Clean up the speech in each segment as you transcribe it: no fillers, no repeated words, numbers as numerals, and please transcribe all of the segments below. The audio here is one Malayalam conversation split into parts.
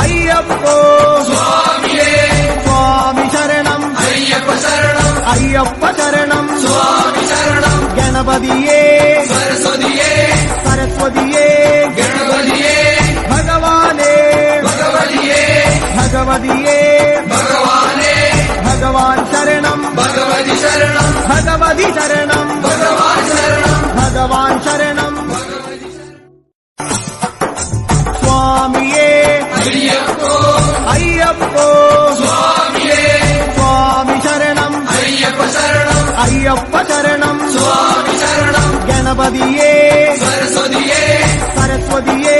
അയ്യപ്പോ സ്വാമി ശരണം അയ്യപ്പ ശരണം ഗണപതിയേ സരസ്വതിയേ ഭഗവാനേ ഭഗവതിയേ ഭഗവാൻ ശരണം ഭഗവതി ശരണം ഭഗവാൻ ശരണം സ്വാമിയേ അയ്യപ്പോ സ്വാമി ശരണം അയ്യപ്പ ശരണം ഗണപതിയേ സരസ്വതിയേ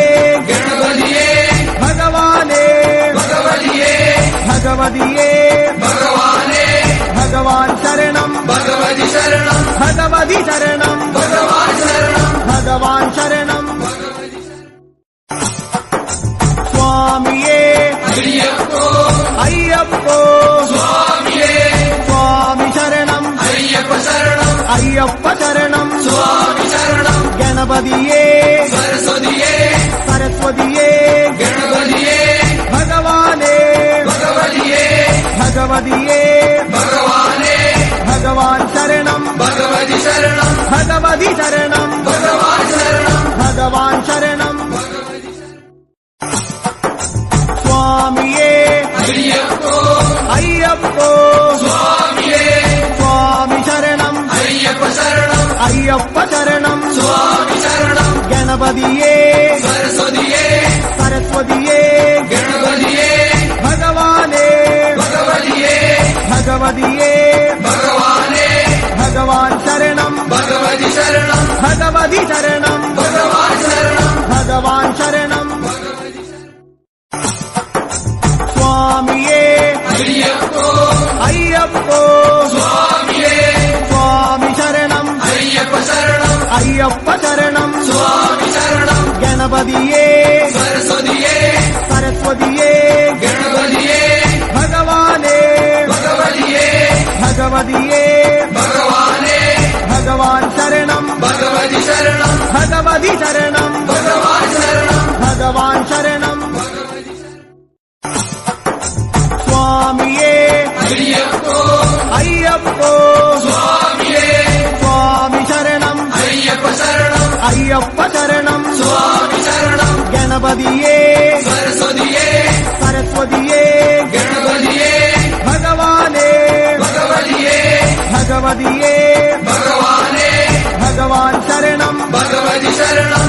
ഭഗവാനേ ഭഗവതിയേ ഭഗവാൻ ശരണം ഭഗവതി ശരണം ഭഗവാൻ ശരണം സ്വാമിയേ അയ്യപ്പോ സ്വാമി ശരണം അയ്യപ്പ ശരണം ഗണപതിയേ സരസ്വതിയേ ഭഗവാനേ ഭഗവതിയേ ഭഗവാൻ ശരണം ഭഗവതി ശരണം ഭഗവാൻ ശരണം സ്വാമിയേ അയ്യപ്പോ സ്വാമി ശരണം അയ്യപ്പ ശരണം ഗണപതിയേ സരസ്വതിയേ ഭഗവാനേ ഭഗവതിയേ ഭഗവാൻ ശരണം ഭഗവതി ശരണം ഭഗവാൻ ശരണം സ്വാമിയേ അയ്യപ്പോ സ്വാമി ശരണം അയ്യപ്പ ശരണം ഗണപതിയേ സരസ്വതിയേ ഭഗവാനേ ഭഗവതിയേ ഭഗവാൻ ശരണം ഭഗവതി ശരണം ഭഗവാൻ ശരണം സ്വാമിയേ അയ്യപ്പോ അയ്യപ്പോ സ്വാമി ശരണം അയ്യപ്പ ശരണം അയ്യപ്പ ശരണം ഗണപതിയേ സരസ്വതിയേ ഭഗവാനേ ഭഗവതിയേ ഭഗവാൻ ശരണം ഭഗവതി ശരണം ഭഗവാൻ ശരണം സ്വാമിയേ അയ്യപ്പോ അയ്യപ്പോ സ്വാമി ശരണം അയ്യപ്പ ശരണം അയ്യപ്പ ശരണം ഗണപതിയേ സരസ്വതിയേ ഭഗവതി ശരണം ഭഗവാൻ ശരണം സ്വാമിയേ അയ്യപ്പോ സ്വാമി ശരണം അയ്യപ്പ ശരണം ഗണപതിയേ സരസ്വതിയേ ഭഗവാനേ ഭഗവതിയേ ഭഗവാൻ ശരണം ഭഗവതി ശരണം